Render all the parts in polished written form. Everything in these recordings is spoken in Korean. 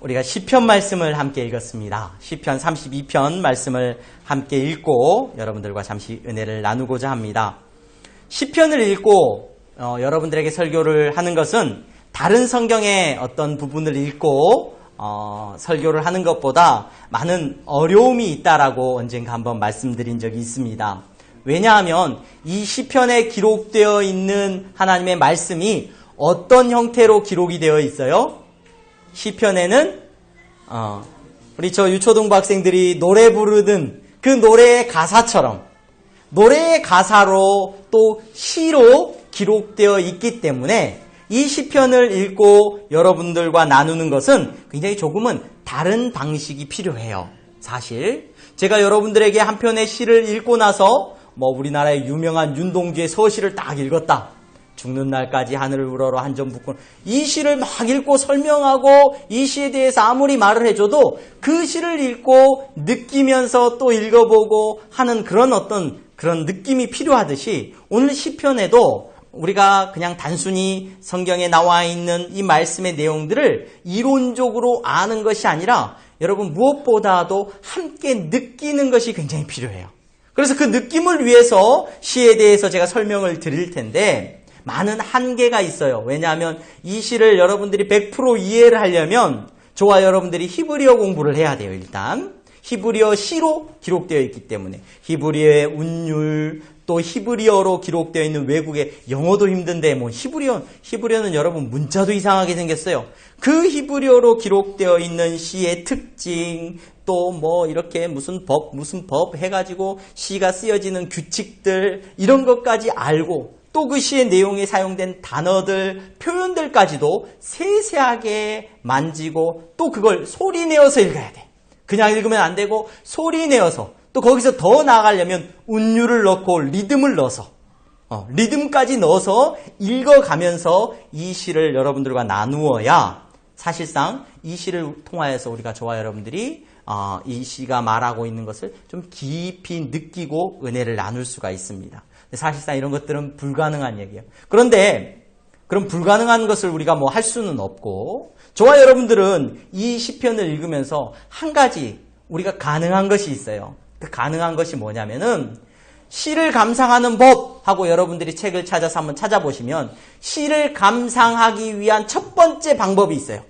우리가 시편 말씀을 함께 읽었습니다. 시편 32편 말씀을 함께 읽고 여러분들과 잠시 은혜를 나누고자 합니다. 시편을 읽고 여러분들에게 설교를 하는 것은 다른 성경의 어떤 부분을 읽고 설교를 하는 것보다 많은 어려움이 있다라고 언젠가 한번 말씀드린 적이 있습니다. 왜냐하면 이 시편에 기록되어 있는 하나님의 말씀이 어떤 형태로 기록이 되어 있어요? 시편에는 우리 저 유초등부 학생들이 노래 부르던 그 노래의 가사처럼 노래의 가사로 또 시로 기록되어 있기 때문에 이 시편을 읽고 여러분들과 나누는 것은 굉장히 조금은 다른 방식이 필요해요. 사실 제가 여러분들에게 한 편의 시를 읽고 나서 우리나라의 유명한 윤동주의 서시를 딱 읽었다. 죽는 날까지 하늘을 우러러 한 점 붓고 이 시를 막 읽고 설명하고 이 시에 대해서 아무리 말을 해줘도 그 시를 읽고 느끼면서 또 읽어보고 하는 그런 느낌이 필요하듯이 오늘 시편에도 우리가 그냥 단순히 성경에 나와 있는 이 말씀의 내용들을 이론적으로 아는 것이 아니라 여러분 무엇보다도 함께 느끼는 것이 굉장히 필요해요. 그래서 그 느낌을 위해서 시에 대해서 제가 설명을 드릴 텐데 많은 한계가 있어요. 왜냐하면 이 시를 여러분들이 100% 이해를 하려면 저와 여러분들이 히브리어 공부를 해야 돼요. 일단 히브리어 시로 기록되어 있기 때문에 히브리어의 운율 또 히브리어로 기록되어 있는 외국의 영어도 힘든데 히브리어는 여러분 문자도 이상하게 생겼어요. 그 히브리어로 기록되어 있는 시의 특징 또 이렇게 무슨 법 해가지고 시가 쓰여지는 규칙들 이런 것까지 알고 또 그 시의 내용에 사용된 단어들, 표현들까지도 세세하게 만지고 또 그걸 소리 내어서 읽어야 돼. 그냥 읽으면 안 되고 소리 내어서 또 거기서 더 나아가려면 운율을 넣고 리듬을 넣어서 리듬까지 넣어서 읽어가면서 이 시를 여러분들과 나누어야 사실상 이 시를 통하여서 우리가 저와 여러분들이 이 시가 말하고 있는 것을 좀 깊이 느끼고 은혜를 나눌 수가 있습니다. 사실상 이런 것들은 불가능한 얘기예요. 그런데 그럼 불가능한 것을 우리가 할 수는 없고 저와 여러분들은 이 시편을 읽으면서 한 가지 우리가 가능한 것이 있어요. 그 가능한 것이 뭐냐면은 시를 감상하는 법 하고 여러분들이 책을 찾아서 한번 찾아보시면 시를 감상하기 위한 첫 번째 방법이 있어요.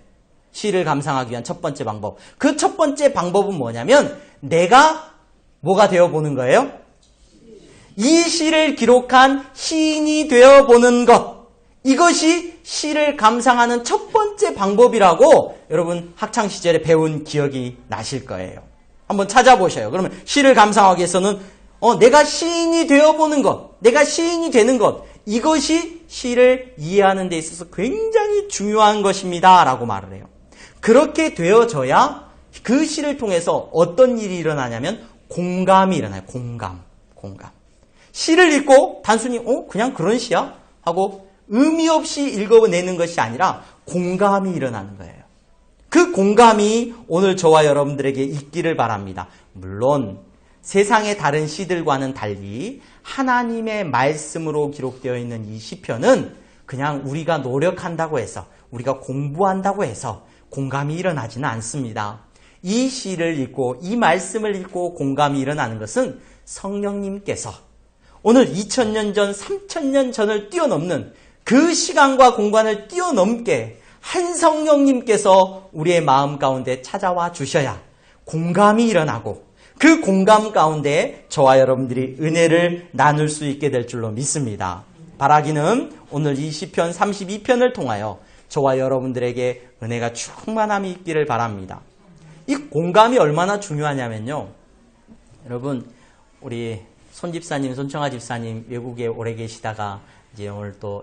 시를 감상하기 위한 첫 번째 방법. 그 첫 번째 방법은 뭐냐면 내가 뭐가 되어보는 거예요? 이 시를 기록한 시인이 되어보는 것. 이것이 시를 감상하는 첫 번째 방법이라고 여러분 학창시절에 배운 기억이 나실 거예요. 한번 찾아보셔요. 그러면 시를 감상하기 위해서는 내가 시인이 되어보는 것, 내가 시인이 되는 것, 이것이 시를 이해하는 데 있어서 굉장히 중요한 것입니다. 라고 말을 해요. 그렇게 되어져야 그 시를 통해서 어떤 일이 일어나냐면 공감이 일어나요. 공감. 시를 읽고 단순히 그냥 그런 시야? 하고 의미 없이 읽어내는 것이 아니라 공감이 일어나는 거예요. 그 공감이 오늘 저와 여러분들에게 있기를 바랍니다. 물론 세상의 다른 시들과는 달리 하나님의 말씀으로 기록되어 있는 이 시편은 그냥 우리가 노력한다고 해서 우리가 공부한다고 해서 공감이 일어나지는 않습니다. 이 시를 읽고 이 말씀을 읽고 공감이 일어나는 것은 성령님께서 오늘 2000년 전, 3000년 전을 뛰어넘는 그 시간과 공간을 뛰어넘게 한 성령님께서 우리의 마음 가운데 찾아와 주셔야 공감이 일어나고 그 공감 가운데 저와 여러분들이 은혜를 나눌 수 있게 될 줄로 믿습니다. 바라기는 오늘 이 시편 32편을 통하여 저와 여러분들에게 은혜가 충만함이 있기를 바랍니다. 이 공감이 얼마나 중요하냐면요. 여러분 우리 손청아 집사님 외국에 오래 계시다가 이제 오늘 또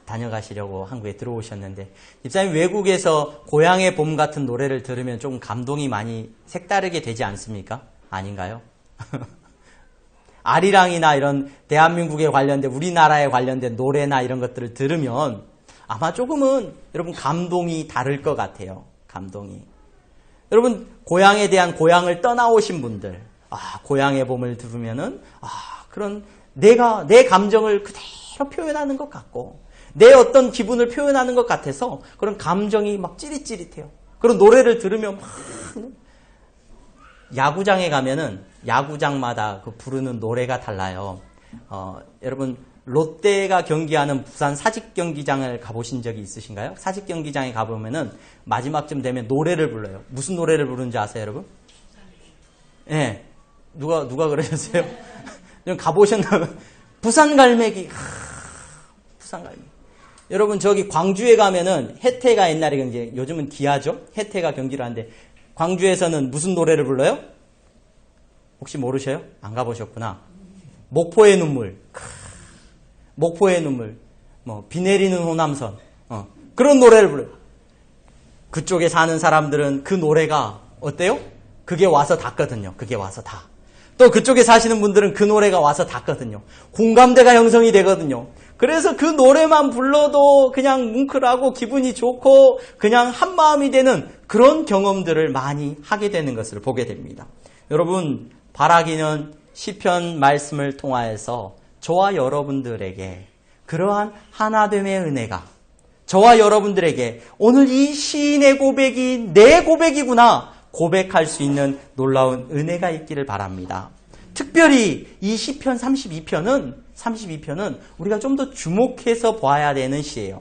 다녀가시려고 한국에 들어오셨는데 집사님 외국에서 고향의 봄 같은 노래를 들으면 좀 감동이 많이 색다르게 되지 않습니까? 아닌가요? 아리랑이나 이런 대한민국에 관련된 우리나라에 관련된 노래나 이런 것들을 들으면 아마 조금은 여러분 감동이 다를 것 같아요. 감동이. 여러분 고향에 대한 고향을 떠나오신 분들 고향의 봄을 들으면은 그런 내 감정을 그대로 표현하는 것 같고 내 어떤 기분을 표현하는 것 같아서 그런 감정이 막 찌릿찌릿해요. 그런 노래를 들으면 막 야구장에 가면은 야구장마다 그 부르는 노래가 달라요. 여러분 롯데가 경기하는 부산 사직경기장을 가보신 적이 있으신가요? 사직경기장에 가보면은 마지막쯤 되면 노래를 불러요. 무슨 노래를 부르는지 아세요, 여러분? 예. 네. 누가 그러셨어요? 좀 가보셨나요? 부산 갈매기. 부산 갈매기. 여러분 저기 광주에 가면은 해태가 옛날에 이제 요즘은 기아죠? 해태가 경기를 하는데 광주에서는 무슨 노래를 불러요? 혹시 모르셔요? 안 가보셨구나. 목포의 눈물. 목포의 눈물. 뭐 비 내리는 호남선. 그런 노래를 불러요. 그쪽에 사는 사람들은 그 노래가 어때요? 그게 와서 닿거든요. 그게 와서 다. 또 그쪽에 사시는 분들은 그 노래가 와서 닿거든요. 공감대가 형성이 되거든요. 그래서 그 노래만 불러도 그냥 뭉클하고 기분이 좋고 그냥 한마음이 되는 그런 경험들을 많이 하게 되는 것을 보게 됩니다. 여러분 바라기는 시편 말씀을 통하여서 저와 여러분들에게 그러한 하나됨의 은혜가 저와 여러분들에게 오늘 이 시인의 고백이 내 고백이구나 고백할 수 있는 놀라운 은혜가 있기를 바랍니다. 특별히 이 시편 32편은 우리가 좀 더 주목해서 봐야 되는 시예요.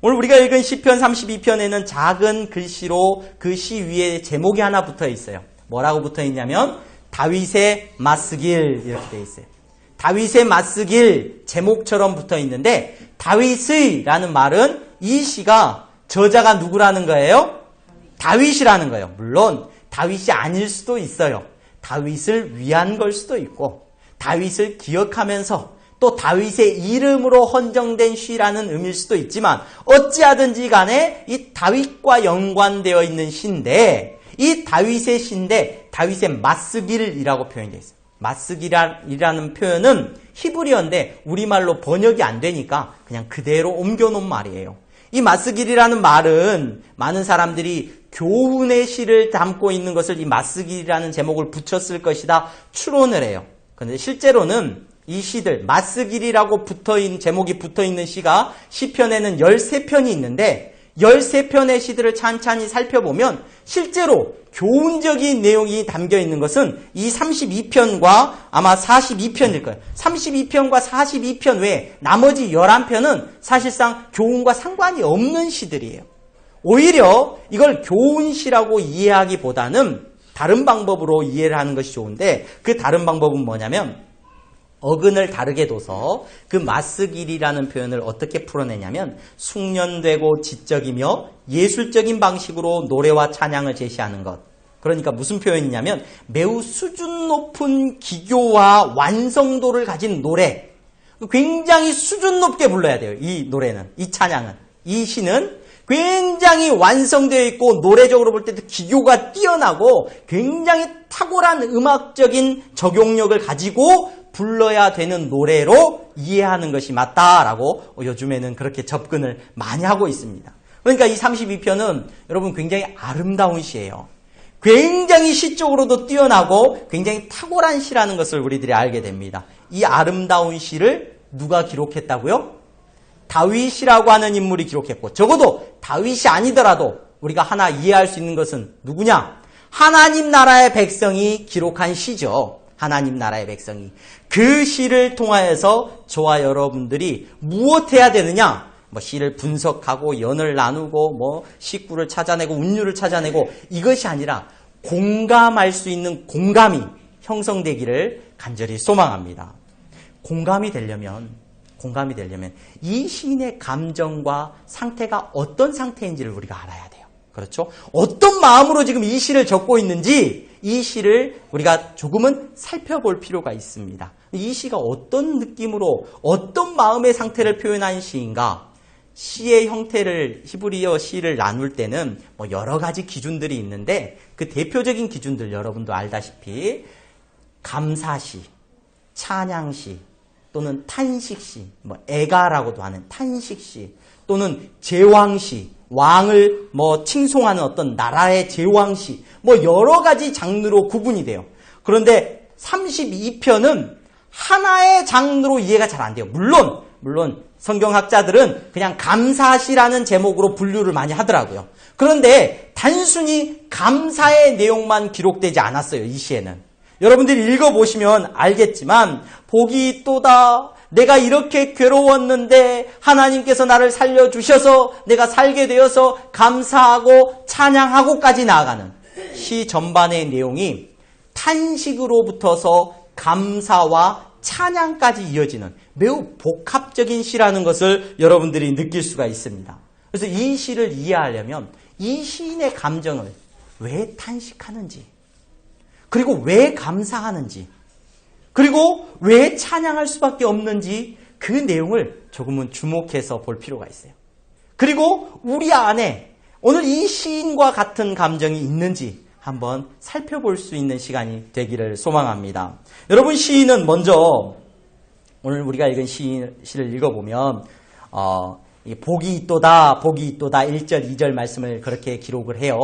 오늘 우리가 읽은 시편 32편에는 작은 글씨로 그 시 위에 제목이 하나 붙어 있어요. 뭐라고 붙어 있냐면 다윗의 맞쓰길 이렇게 되어 있어요. 다윗의 맞쓰길 제목처럼 붙어 있는데 다윗의라는 말은 이 시가 저자가 누구라는 거예요? 다윗이라는 거예요. 물론 다윗이 아닐 수도 있어요. 다윗을 위한 걸 수도 있고 다윗을 기억하면서 또 다윗의 이름으로 헌정된 시라는 의미일 수도 있지만 어찌하든지 간에 이 다윗과 연관되어 있는 시인데 이 다윗의 시인데 다윗의 맞쓰길이라고 표현되어 있어요. 맞쓰기라는 표현은 히브리어인데 우리말로 번역이 안 되니까 그냥 그대로 옮겨놓은 말이에요. 이 맞쓰길이라는 말은 많은 사람들이 교훈의 시를 담고 있는 것을 이 맞쓰길이라는 제목을 붙였을 것이다 추론을 해요. 그런데 실제로는 이 시들 맞쓰길이라고 제목이 붙어있는 시가 시편에는 13편이 있는데 13편의 시들을 찬찬히 살펴보면 실제로 교훈적인 내용이 담겨있는 것은 이 32편과 아마 42편일 거예요. 32편과 42편 외에 나머지 11편은 사실상 교훈과 상관이 없는 시들이에요. 오히려 이걸 교훈시라고 이해하기보다는 다른 방법으로 이해를 하는 것이 좋은데 그 다른 방법은 뭐냐면 어근을 다르게 둬서 그 맞쓰길이라는 표현을 어떻게 풀어내냐면 숙련되고 지적이며 예술적인 방식으로 노래와 찬양을 제시하는 것. 그러니까 무슨 표현이냐면 매우 수준 높은 기교와 완성도를 가진 노래. 굉장히 수준 높게 불러야 돼요. 이 노래는, 이 찬양은, 이 시는 굉장히 완성되어 있고 노래적으로 볼 때도 기교가 뛰어나고 굉장히 탁월한 음악적인 적용력을 가지고 불러야 되는 노래로 이해하는 것이 맞다라고 요즘에는 그렇게 접근을 많이 하고 있습니다. 그러니까 이 32편은 여러분 굉장히 아름다운 시예요. 굉장히 시적으로도 뛰어나고 굉장히 탁월한 시라는 것을 우리들이 알게 됩니다. 이 아름다운 시를 누가 기록했다고요? 다윗이라고 하는 인물이 기록했고 적어도 다윗이 아니더라도 우리가 하나 이해할 수 있는 것은 누구냐? 하나님 나라의 백성이 기록한 시죠. 하나님 나라의 백성이. 그 시를 통하여서 저와 여러분들이 무엇해야 되느냐? 뭐 시를 분석하고 연을 나누고 뭐 식구를 찾아내고 운율을 찾아내고 이것이 아니라 공감할 수 있는 공감이 형성되기를 간절히 소망합니다. 공감이 되려면 이 시인의 감정과 상태가 어떤 상태인지를 우리가 알아야 돼요. 그렇죠? 어떤 마음으로 지금 이 시를 적고 있는지 이 시를 우리가 조금은 살펴볼 필요가 있습니다. 이 시가 어떤 느낌으로 어떤 마음의 상태를 표현한 시인가? 시의 형태를 히브리어 시를 나눌 때는 뭐 여러 가지 기준들이 있는데 그 대표적인 기준들 여러분도 알다시피 감사시, 찬양시 또는 탄식시, 뭐 애가라고도 하는 탄식시 또는 제왕시, 왕을 뭐 칭송하는 어떤 나라의 제왕시 뭐 여러 가지 장르로 구분이 돼요. 그런데 32편은 하나의 장르로 이해가 잘 안 돼요. 물론 성경학자들은 그냥 감사시라는 제목으로 분류를 많이 하더라고요. 그런데 단순히 감사의 내용만 기록되지 않았어요. 이 시에는. 여러분들이 읽어보시면 알겠지만 복이 있도다. 내가 이렇게 괴로웠는데 하나님께서 나를 살려주셔서 내가 살게 되어서 감사하고 찬양하고까지 나아가는 시 전반의 내용이 탄식으로부터서 감사와 찬양까지 이어지는 매우 복합적인 시라는 것을 여러분들이 느낄 수가 있습니다. 그래서 이 시를 이해하려면 이 시인의 감정을 왜 탄식하는지, 그리고 왜 감사하는지, 그리고 왜 찬양할 수밖에 없는지 그 내용을 조금은 주목해서 볼 필요가 있어요. 그리고 우리 안에 오늘 이 시인과 같은 감정이 있는지 한번 살펴볼 수 있는 시간이 되기를 소망합니다. 여러분, 시인은 먼저 오늘 우리가 읽은 시를 읽어보면 복이 있도다, 복이 있도다 1절, 2절 말씀을 그렇게 기록을 해요.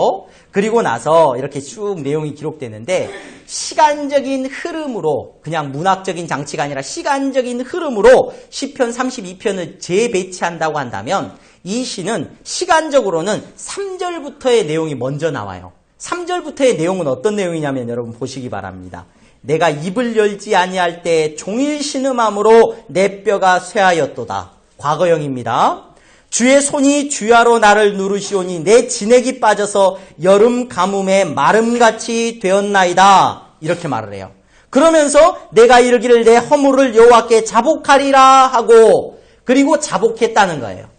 그리고 나서 이렇게 쭉 내용이 기록되는데 시간적인 흐름으로, 그냥 문학적인 장치가 아니라 시간적인 흐름으로 시편 32편을 재배치한다고 한다면 이 시는 시간적으로는 3절부터의 내용이 먼저 나와요. 3절부터의 내용은 어떤 내용이냐면 여러분 보시기 바랍니다. 내가 입을 열지 아니할 때 종일 신음함으로 내 뼈가 쇠하였도다. 과거형입니다. 주의 손이 주야로 나를 누르시오니 내 진액이 빠져서 여름 가뭄에 마름같이 되었나이다. 이렇게 말을 해요. 그러면서 내가 이르기를 내 허물을 여호와께 자복하리라 하고, 그리고 자복했다는 거예요.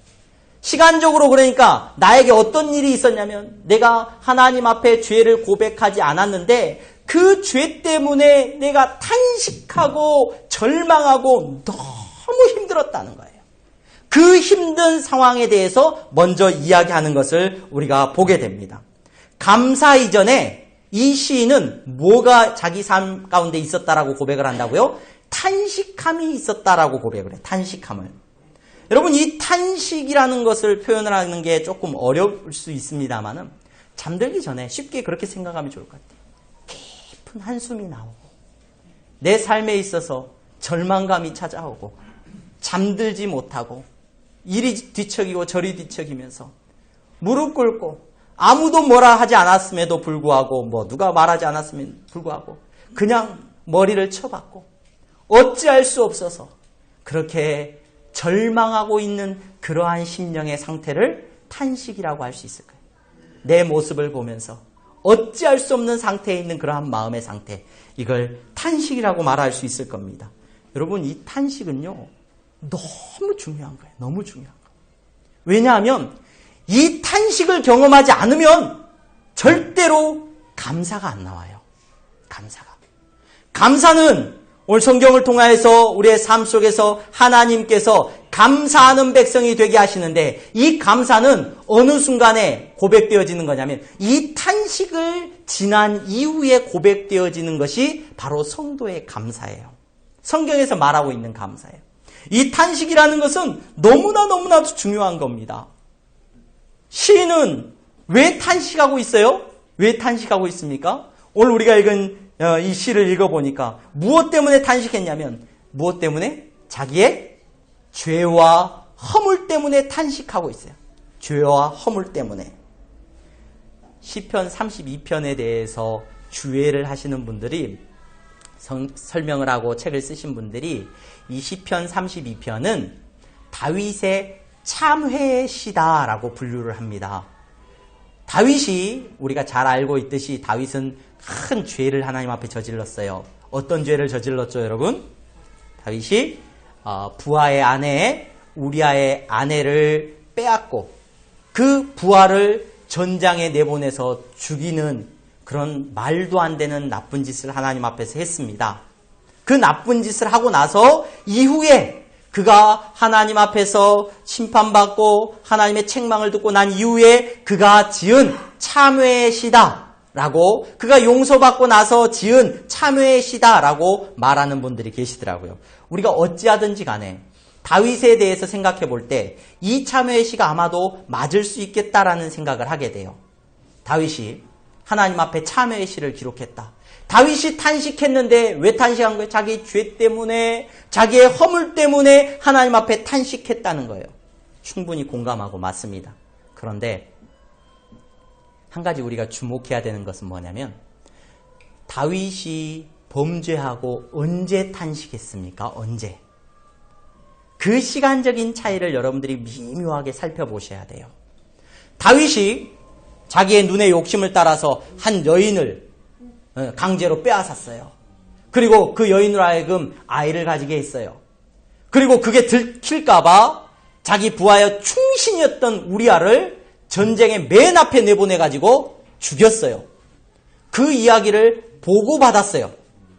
시간적으로 그러니까 나에게 어떤 일이 있었냐면 내가 하나님 앞에 죄를 고백하지 않았는데 그 죄 때문에 내가 탄식하고 절망하고 너무 힘들었다는 거예요. 그 힘든 상황에 대해서 먼저 이야기하는 것을 우리가 보게 됩니다. 감사 이전에 이 시인은 뭐가 자기 삶 가운데 있었다라고 고백을 한다고요? 탄식함이 있었다라고 고백을 해요. 탄식함을. 여러분, 이 탄식이라는 것을 표현을 하는 게 조금 어려울 수 있습니다만은 잠들기 전에 쉽게 그렇게 생각하면 좋을 것 같아요. 깊은 한숨이 나오고 내 삶에 있어서 절망감이 찾아오고 잠들지 못하고 이리 뒤척이고 저리 뒤척이면서 무릎 꿇고 아무도 뭐라 하지 않았음에도 불구하고 누가 말하지 않았음에도 불구하고 그냥 머리를 쳐박고 어찌할 수 없어서 그렇게 절망하고 있는 그러한 심령의 상태를 탄식이라고 할 수 있을 거예요. 내 모습을 보면서 어찌할 수 없는 상태에 있는 그러한 마음의 상태, 이걸 탄식이라고 말할 수 있을 겁니다. 여러분, 이 탄식은요 너무 중요한 거예요. 너무 중요한 거예요. 왜냐하면 이 탄식을 경험하지 않으면 절대로 감사가 안 나와요. 감사는 오늘 성경을 통하여서 우리의 삶 속에서 하나님께서 감사하는 백성이 되게 하시는데 이 감사는 어느 순간에 고백되어지는 거냐면 이 탄식을 지난 이후에 고백되어지는 것이 바로 성도의 감사예요. 성경에서 말하고 있는 감사예요. 이 탄식이라는 것은 너무나도 중요한 겁니다. 시인은 왜 탄식하고 있어요? 왜 탄식하고 있습니까? 오늘 우리가 읽은 이 시를 읽어보니까 무엇 때문에 탄식했냐면 무엇 때문에? 자기의 죄와 허물 때문에 탄식하고 있어요. 죄와 허물 때문에. 시편 32편에 대해서 주외를 하시는 분들이 설명을 하고 책을 쓰신 분들이 이 시편 32편은 다윗의 참회의 시다라고 분류를 합니다. 다윗이 우리가 잘 알고 있듯이 다윗은 큰 죄를 하나님 앞에 저질렀어요. 어떤 죄를 저질렀죠, 여러분? 다윗이 부하의 아내 우리아의 아내를 빼앗고 그 부하를 전장에 내보내서 죽이는 그런 말도 안 되는 나쁜 짓을 하나님 앞에서 했습니다. 그 나쁜 짓을 하고 나서 이후에 그가 하나님 앞에서 심판받고 하나님의 책망을 듣고 난 이후에 그가 지은 참회의 시다라고, 그가 용서받고 나서 지은 참회의 시다라고 말하는 분들이 계시더라고요. 우리가 어찌하든지 간에 다윗에 대해서 생각해 볼 때 이 참회의 시가 아마도 맞을 수 있겠다라는 생각을 하게 돼요. 다윗이 하나님 앞에 참회의 시를 기록했다. 다윗이 탄식했는데 왜 탄식한 거예요? 자기 죄 때문에, 자기의 허물 때문에 하나님 앞에 탄식했다는 거예요. 충분히 공감하고 맞습니다. 그런데 한 가지 우리가 주목해야 되는 것은 뭐냐면, 다윗이 범죄하고 언제 탄식했습니까? 언제? 그 시간적인 차이를 여러분들이 미묘하게 살펴보셔야 돼요. 다윗이 자기의 눈의 욕심을 따라서 한 여인을 강제로 빼앗았어요. 그리고 그 여인으로 하여금 아이를 가지게 했어요. 그리고 그게 들킬까봐 자기 부하여 충신이었던 우리아를 전쟁의 맨 앞에 내보내가지고 죽였어요. 그 이야기를 보고받았어요.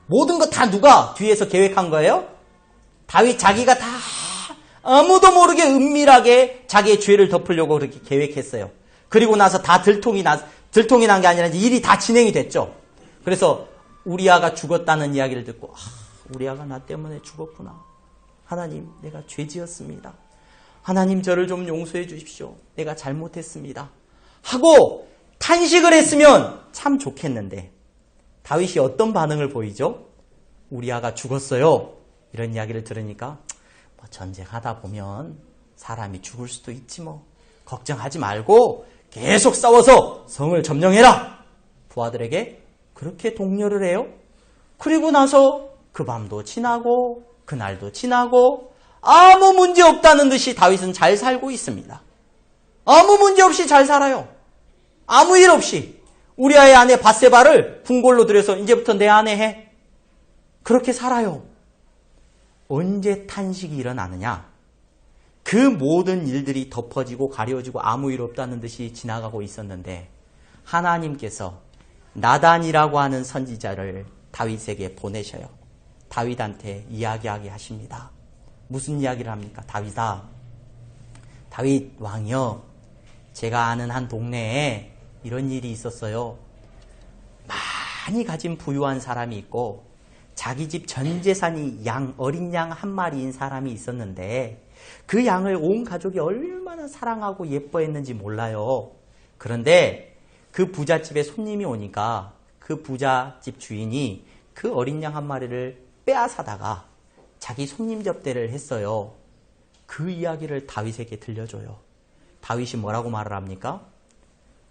모든 거 다 누가 뒤에서 계획한 거예요? 다윗 자기가 다 아무도 모르게 은밀하게 자기의 죄를 덮으려고 그렇게 계획했어요. 그리고 나서 다 들통이 난 게 아니라 일이 다 진행이 됐죠. 그래서 우리아가 죽었다는 이야기를 듣고, 우리아가 나 때문에 죽었구나. 하나님, 내가 죄 지었습니다. 하나님, 저를 좀 용서해 주십시오. 내가 잘못했습니다. 하고 탄식을 했으면 참 좋겠는데, 다윗이 어떤 반응을 보이죠? 우리아가 죽었어요. 이런 이야기를 들으니까, 전쟁하다 보면 사람이 죽을 수도 있지 뭐. 걱정하지 말고 계속 싸워서 성을 점령해라. 부하들에게 그렇게 독려를 해요. 그리고 나서 그 밤도 지나고 그날도 지나고 아무 문제 없다는 듯이 다윗은 잘 살고 있습니다. 아무 문제 없이 잘 살아요. 아무 일 없이. 우리아의 아내 밧세바를 궁궐로 들여서 이제부터 내 아내 해. 그렇게 살아요. 언제 탄식이 일어나느냐? 그 모든 일들이 덮어지고 가려지고 아무 일 없다는 듯이 지나가고 있었는데, 하나님께서 나단이라고 하는 선지자를 다윗에게 보내셔요. 다윗한테 이야기하게 하십니다. 무슨 이야기를 합니까? 다윗아, 다윗 왕이여, 제가 아는 한 동네에 이런 일이 있었어요. 많이 가진 부유한 사람이 있고 자기 집 전 재산이 어린 양 한 마리인 사람이 있었는데, 그 양을 온 가족이 얼마나 사랑하고 예뻐했는지 몰라요. 그런데 그 부잣집에 손님이 오니까 그 부잣집 주인이 그 어린 양 한 마리를 빼앗아다가 자기 손님 접대를 했어요. 그 이야기를 다윗에게 들려줘요. 다윗이 뭐라고 말을 합니까?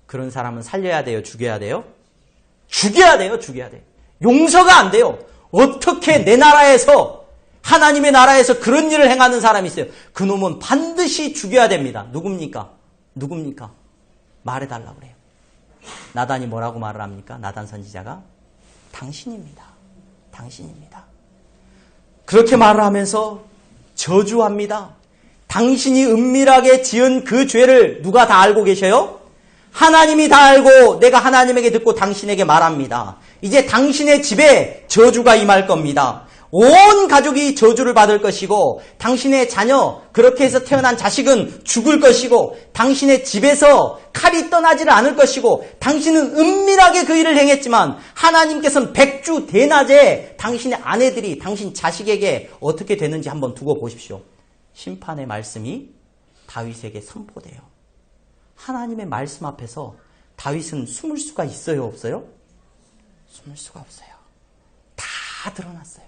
그런 사람은 살려야 돼요? 죽여야 돼요? 죽여야 돼요? 죽여야 돼요. 용서가 안 돼요. 어떻게 내 나라에서, 하나님의 나라에서 그런 일을 행하는 사람이 있어요. 그놈은 반드시 죽여야 됩니다. 누굽니까? 말해달라고 그래요. 나단이 뭐라고 말을 합니까? 나단 선지자가 당신입니다. 그렇게 말을 하면서 저주합니다. 당신이 은밀하게 지은 그 죄를 누가 다 알고 계셔요? 하나님이 다 알고 내가 하나님에게 듣고 당신에게 말합니다. 이제 당신의 집에 저주가 임할 겁니다. 온 가족이 저주를 받을 것이고, 당신의 자녀, 그렇게 해서 태어난 자식은 죽을 것이고, 당신의 집에서 칼이 떠나지를 않을 것이고, 당신은 은밀하게 그 일을 행했지만 하나님께서는 백주 대낮에 당신의 아내들이 당신 자식에게 어떻게 되는지 한번 두고 보십시오. 심판의 말씀이 다윗에게 선포돼요. 하나님의 말씀 앞에서 다윗은 숨을 수가 있어요, 없어요? 숨을 수가 없어요. 다 드러났어요.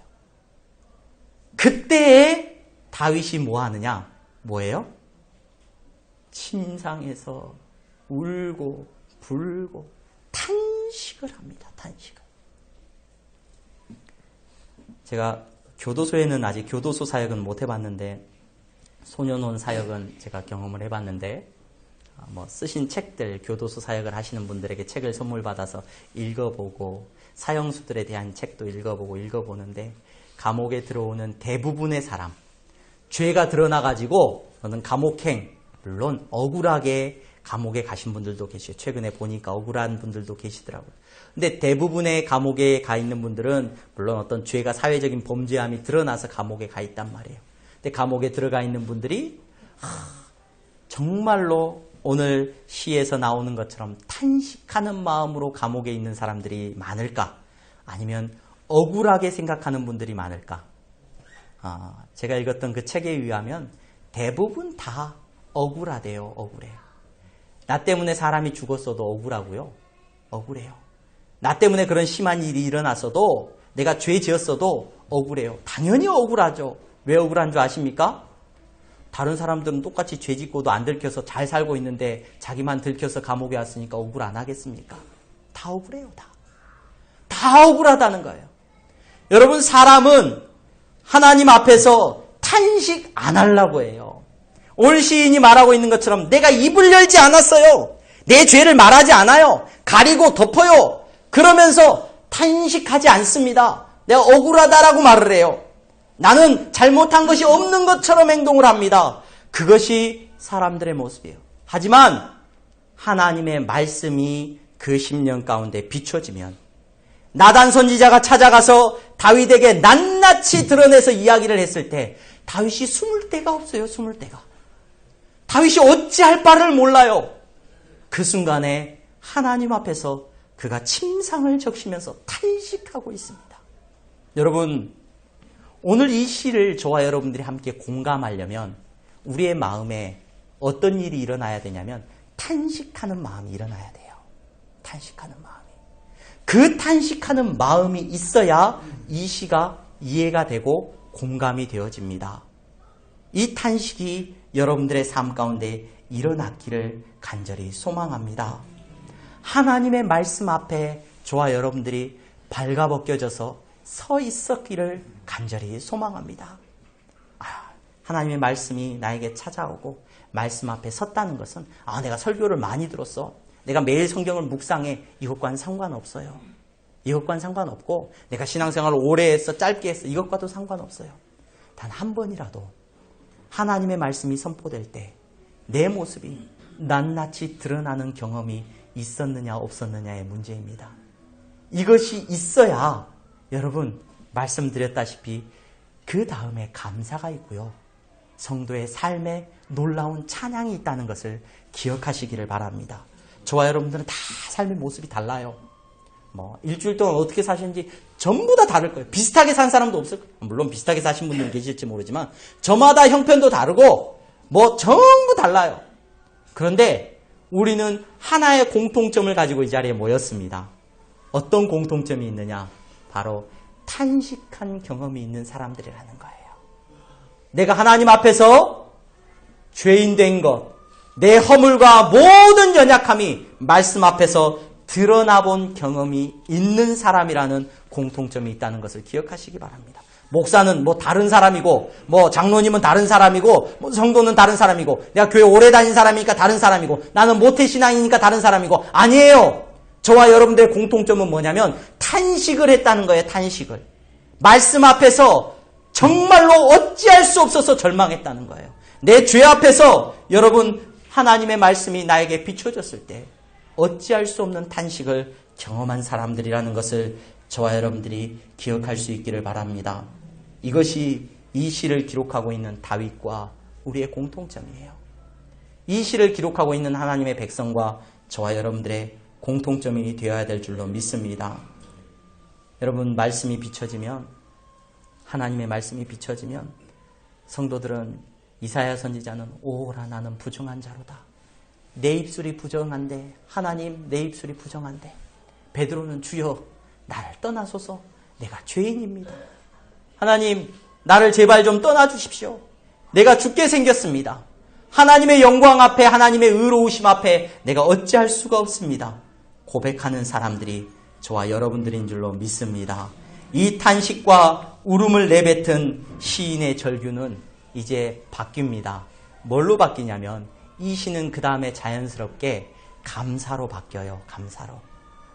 그때에 다윗이 뭐 하느냐? 뭐예요? 침상에서 울고 불고 탄식을 합니다. 탄식을. 제가 교도소에는 아직 교도소 사역은 못 해봤는데, 소년원 사역은 제가 경험을 해봤는데, 쓰신 책들, 교도소 사역을 하시는 분들에게 책을 선물 받아서 읽어보고, 사형수들에 대한 책도 읽어보는데, 감옥에 들어오는 대부분의 사람, 죄가 드러나가지고 저는 감옥행, 물론 억울하게 감옥에 가신 분들도 계시고, 최근에 보니까 억울한 분들도 계시더라고요. 근데 대부분의 감옥에 가 있는 분들은 물론 어떤 죄가, 사회적인 범죄함이 드러나서 감옥에 가 있단 말이에요. 근데 감옥에 들어가 있는 분들이 정말로 오늘 시에서 나오는 것처럼 탄식하는 마음으로 감옥에 있는 사람들이 많을까? 아니면 억울하게 생각하는 분들이 많을까? 제가 읽었던 그 책에 의하면 대부분 다 억울하대요. 억울해. 나 때문에 사람이 죽었어도 억울하고요. 억울해요. 나 때문에 그런 심한 일이 일어났어도 내가 죄 지었어도 억울해요. 당연히 억울하죠. 왜 억울한 줄 아십니까? 다른 사람들은 똑같이 죄 짓고도 안 들켜서 잘 살고 있는데 자기만 들켜서 감옥에 왔으니까 억울 안 하겠습니까? 다 억울해요. 다 억울하다는 거예요. 여러분, 사람은 하나님 앞에서 탄식 안 하려고 해요. 오늘 시인이 말하고 있는 것처럼 내가 입을 열지 않았어요. 내 죄를 말하지 않아요. 가리고 덮어요. 그러면서 탄식하지 않습니다. 내가 억울하다라고 말을 해요. 나는 잘못한 것이 없는 것처럼 행동을 합니다. 그것이 사람들의 모습이에요. 하지만 하나님의 말씀이 그 심령 가운데 비춰지면 나단 선지자가 찾아가서 다윗에게 낱낱이 드러내서 이야기를 했을 때 다윗이 숨을 데가 없어요. 숨을 데가. 다윗이 어찌할 바를 몰라요. 그 순간에 하나님 앞에서 그가 침상을 적시면서 탄식하고 있습니다. 여러분, 오늘 이 시를 저와 여러분들이 함께 공감하려면 우리의 마음에 어떤 일이 일어나야 되냐면 탄식하는 마음이 일어나야 돼요. 탄식하는 마음이. 그 탄식하는 마음이 있어야 이 시가 이해가 되고 공감이 되어집니다. 이 탄식이 여러분들의 삶 가운데 일어났기를 간절히 소망합니다. 하나님의 말씀 앞에 저와 여러분들이 발가벗겨져서 서 있었기를 간절히 소망합니다. 하나님의 말씀이 나에게 찾아오고 말씀 앞에 섰다는 것은 내가 설교를 많이 들었어. 내가 매일 성경을 묵상해. 이것과는 상관없어요. 이것과는 상관없고 내가 신앙생활을 오래 했어. 짧게 했어. 이것과도 상관없어요. 단 한 번이라도 하나님의 말씀이 선포될 때 내 모습이 낱낱이 드러나는 경험이 있었느냐 없었느냐의 문제입니다. 이것이 있어야 여러분 말씀드렸다시피 그 다음에 감사가 있고요. 성도의 삶에 놀라운 찬양이 있다는 것을 기억하시기를 바랍니다. 저와 여러분들은 다 삶의 모습이 달라요. 일주일 동안 어떻게 사시는지 전부 다 다를 거예요. 비슷하게 산 사람도 없을 거예요. 물론 비슷하게 사신 분들은 계실지 모르지만 저마다 형편도 다르고 전부 달라요. 그런데 우리는 하나의 공통점을 가지고 이 자리에 모였습니다. 어떤 공통점이 있느냐? 바로 탄식한 경험이 있는 사람들이라는 거예요. 내가 하나님 앞에서 죄인 된 것, 내 허물과 모든 연약함이 말씀 앞에서 드러나 본 경험이 있는 사람이라는 공통점이 있다는 것을 기억하시기 바랍니다. 목사는 다른 사람이고, 장로님은 다른 사람이고, 성도는 다른 사람이고, 내가 교회 오래 다닌 사람이니까 다른 사람이고, 나는 모태신앙이니까 다른 사람이고, 아니에요! 저와 여러분들의 공통점은 뭐냐면, 탄식을 했다는 거예요, 탄식을. 말씀 앞에서 정말로 어찌할 수 없어서 절망했다는 거예요. 내 죄 앞에서 여러분, 하나님의 말씀이 나에게 비춰졌을 때, 어찌할 수 없는 탄식을 경험한 사람들이라는 것을 저와 여러분들이 기억할 수 있기를 바랍니다. 이것이 이 시를 기록하고 있는 다윗과 우리의 공통점이에요. 이 시를 기록하고 있는 하나님의 백성과 저와 여러분들의 공통점이 되어야 될 줄로 믿습니다. 여러분, 말씀이 비춰지면, 하나님의 말씀이 비춰지면 성도들은 이사야 선지자는 오라 나는 부정한 자로다. 내 입술이 부정한데, 하나님 내 입술이 부정한데, 베드로는 주여 나를 떠나소서 내가 죄인입니다. 하나님 나를 제발 좀 떠나주십시오. 내가 죽게 생겼습니다. 하나님의 영광 앞에, 하나님의 의로우심 앞에 내가 어찌할 수가 없습니다. 고백하는 사람들이 저와 여러분들인 줄로 믿습니다. 이 탄식과 울음을 내뱉은 시인의 절규는 이제 바뀝니다. 뭘로 바뀌냐면 이 시는 그 다음에 자연스럽게 감사로 바뀌어요. 감사로.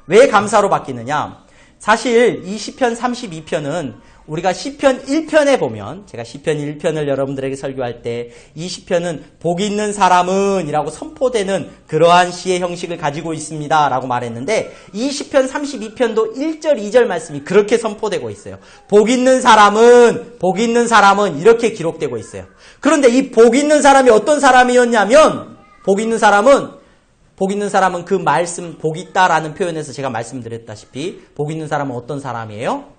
왜 감사로 바뀌느냐? 사실 이 시편 32편은 우리가 시편 1편에 보면, 제가 시편 1편을 여러분들에게 설교할 때 이 시편은 복 있는 사람은 이라고 선포되는 그러한 시의 형식을 가지고 있습니다 라고 말했는데, 이 시편 32편도 1절 2절 말씀이 그렇게 선포되고 있어요. 복 있는 사람은 이렇게 기록되고 있어요. 그런데 이 복 있는 사람이 어떤 사람이었냐면, 복 있는 사람은 그 말씀, 복 있다라는 표현에서 제가 말씀드렸다시피 복 있는 사람은 어떤 사람이에요?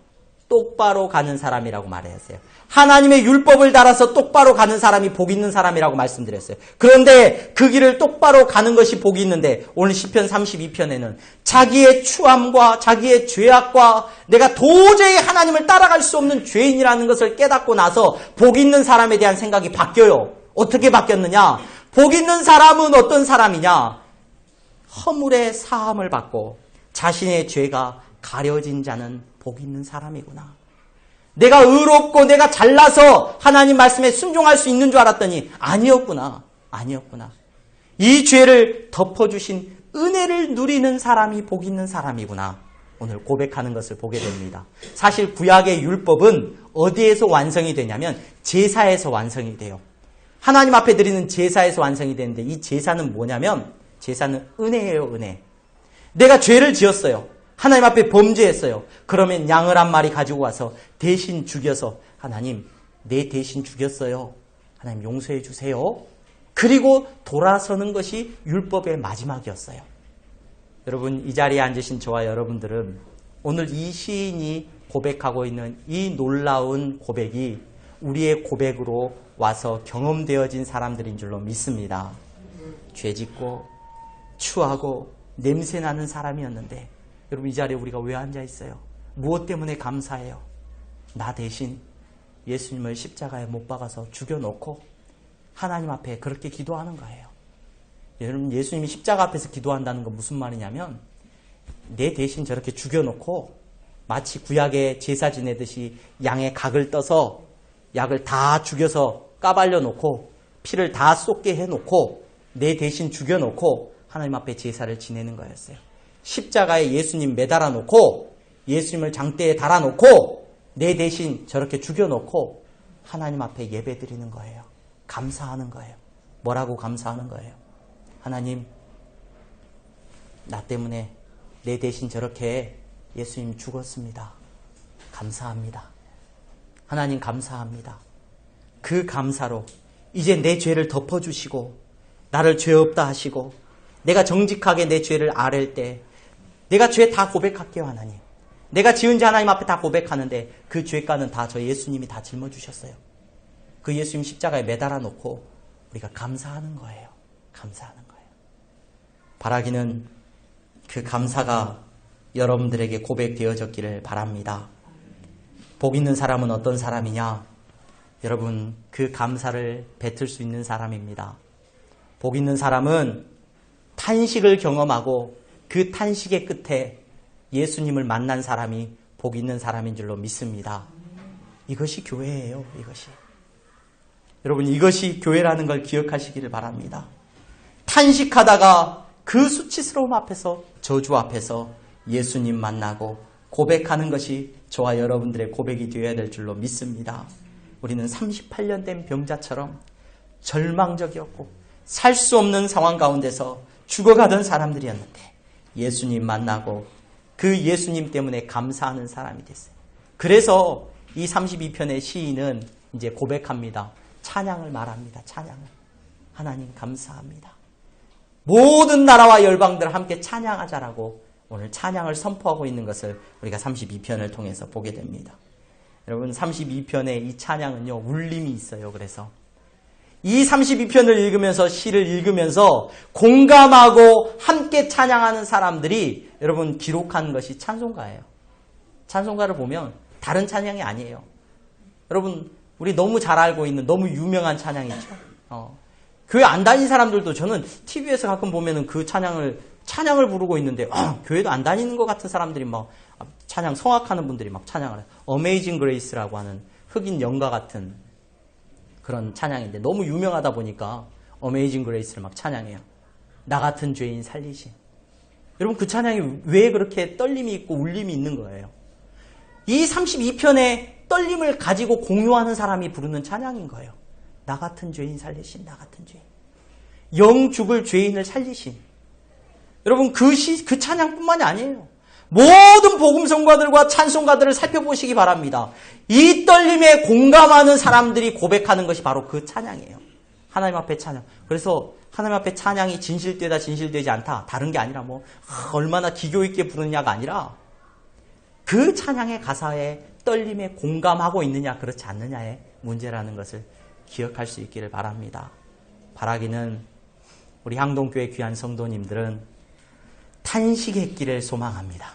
똑바로 가는 사람이라고 말했어요. 하나님의 율법을 따라서 똑바로 가는 사람이 복 있는 사람이라고 말씀드렸어요. 그런데 그 길을 똑바로 가는 것이 복이 있는데 오늘 시편 32편에는 자기의 추함과 자기의 죄악과 내가 도저히 하나님을 따라갈 수 없는 죄인이라는 것을 깨닫고 나서 복 있는 사람에 대한 생각이 바뀌어요. 어떻게 바뀌었느냐? 복 있는 사람은 어떤 사람이냐? 허물의 사함을 받고 자신의 죄가 가려진 자는 복 있는 사람이구나. 내가 의롭고 내가 잘나서 하나님 말씀에 순종할 수 있는 줄 알았더니 아니었구나. 이 죄를 덮어주신 은혜를 누리는 사람이 복 있는 사람이구나. 오늘 고백하는 것을 보게 됩니다. 사실 구약의 율법은 어디에서 완성이 되냐면 제사에서 완성이 돼요. 하나님 앞에 드리는 제사에서 완성이 되는데 이 제사는 뭐냐면 제사는 은혜예요. 은혜. 내가 죄를 지었어요. 하나님 앞에 범죄했어요. 그러면 양을 한 마리 가지고 와서 대신 죽여서 하나님 내 대신 죽였어요. 하나님 용서해 주세요. 그리고 돌아서는 것이 율법의 마지막이었어요. 여러분 이 자리에 앉으신 저와 여러분들은 오늘 이 시인이 고백하고 있는 이 놀라운 고백이 우리의 고백으로 와서 경험되어진 사람들인 줄로 믿습니다. 죄짓고 추하고 냄새나는 사람이었는데 여러분 이 자리에 우리가 왜 앉아 있어요? 무엇 때문에 감사해요? 나 대신 예수님을 십자가에 못 박아서 죽여놓고 하나님 앞에 그렇게 기도하는 거예요. 여러분 예수님이 십자가 앞에서 기도한다는 건 무슨 말이냐면 내 대신 저렇게 죽여놓고 마치 구약의 제사 지내듯이 양의 각을 떠서 약을 다 죽여서 까발려 놓고 피를 다 쏟게 해놓고 내 대신 죽여놓고 하나님 앞에 제사를 지내는 거였어요. 십자가에 예수님 매달아 놓고 예수님을 장대에 달아 놓고 내 대신 저렇게 죽여 놓고 하나님 앞에 예배 드리는 거예요. 감사하는 거예요. 뭐라고 감사하는 거예요? 하나님, 나 때문에 내 대신 저렇게 예수님 죽었습니다. 감사합니다. 하나님 감사합니다. 그 감사로 이제 내 죄를 덮어주시고 나를 죄 없다 하시고 내가 정직하게 내 죄를 아랠 때 내가 죄 다 고백할게요. 하나님. 내가 지은 죄 하나님 앞에 다 고백하는데 그 죄가는 다 저 예수님이 다 짊어주셨어요. 그 예수님 십자가에 매달아 놓고 우리가 감사하는 거예요. 감사하는 거예요. 바라기는 그 감사가 여러분들에게 고백되어졌기를 바랍니다. 복 있는 사람은 어떤 사람이냐? 여러분 그 감사를 뱉을 수 있는 사람입니다. 복 있는 사람은 탄식을 경험하고 그 탄식의 끝에 예수님을 만난 사람이 복 있는 사람인 줄로 믿습니다. 이것이 교회예요. 이것이. 여러분 이것이 교회라는 걸 기억하시기를 바랍니다. 탄식하다가 그 수치스러움 앞에서 저주 앞에서 예수님 만나고 고백하는 것이 저와 여러분들의 고백이 되어야 될 줄로 믿습니다. 우리는 38년 된 병자처럼 절망적이었고 살 수 없는 상황 가운데서 죽어가던 사람들이었는데 예수님 만나고 그 예수님 때문에 감사하는 사람이 됐어요. 그래서 이 32편의 시인은 이제 고백합니다. 찬양을 말합니다. 찬양을. 하나님 감사합니다. 모든 나라와 열방들 함께 찬양하자라고 오늘 찬양을 선포하고 있는 것을 우리가 32편을 통해서 보게 됩니다. 여러분 32편의 이 찬양은요 울림이 있어요. 그래서 이 32편을 읽으면서 시를 읽으면서 공감하고 함께 찬양하는 사람들이 여러분 기록한 것이 찬송가예요. 찬송가를 보면 다른 찬양이 아니에요. 여러분 우리 너무 잘 알고 있는 너무 유명한 찬양이죠. 교회 안 다니는 사람들도 저는 TV에서 가끔 보면은 그 찬양을 부르고 있는데 교회도 안 다니는 것 같은 사람들이 막 찬양 성악하는 분들이 막 찬양을 해요. Amazing Grace라고 하는 흑인 연가 같은 그런 찬양인데 너무 유명하다 보니까 Amazing Grace를 막 찬양해요. 나 같은 죄인 살리신. 여러분 그 찬양이 왜 그렇게 떨림이 있고 울림이 있는 거예요? 이 32편의 떨림을 가지고 공유하는 사람이 부르는 찬양인 거예요. 나 같은 죄인 살리신, 나 같은 죄인. 영 죽을 죄인을 살리신. 여러분 그 찬양뿐만이 아니에요. 모든 복음성가들과 찬송가들을 살펴보시기 바랍니다. 이 떨림에 공감하는 사람들이 고백하는 것이 바로 그 찬양이에요. 하나님 앞에 찬양. 그래서 하나님 앞에 찬양이 진실되다 진실되지 않다. 다른 게 아니라 얼마나 기교 있게 부르느냐가 아니라 그 찬양의 가사에 떨림에 공감하고 있느냐 그렇지 않느냐의 문제라는 것을 기억할 수 있기를 바랍니다. 바라기는 우리 향동교회 귀한 성도님들은 탄식했기를 소망합니다.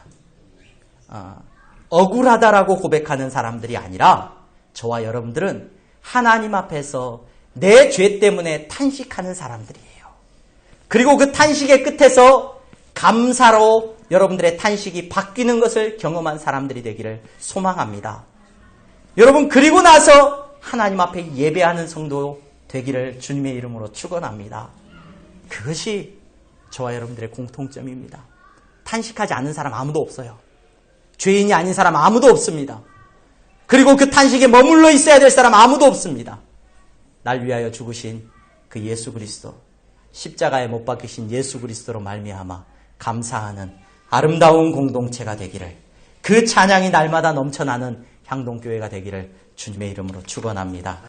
억울하다라고 고백하는 사람들이 아니라 저와 여러분들은 하나님 앞에서 내 죄 때문에 탄식하는 사람들이에요. 그리고 그 탄식의 끝에서 감사로 여러분들의 탄식이 바뀌는 것을 경험한 사람들이 되기를 소망합니다. 여러분, 그리고 나서 하나님 앞에 예배하는 성도 되기를 주님의 이름으로 축원합니다. 그것이 저와 여러분들의 공통점입니다. 탄식하지 않는 사람 아무도 없어요. 죄인이 아닌 사람 아무도 없습니다. 그리고 그 탄식에 머물러 있어야 될 사람 아무도 없습니다. 날 위하여 죽으신 그 예수 그리스도, 십자가에 못 박히신 예수 그리스도로 말미암아 감사하는 아름다운 공동체가 되기를, 그 찬양이 날마다 넘쳐나는 향동교회가 되기를 주님의 이름으로 축원합니다.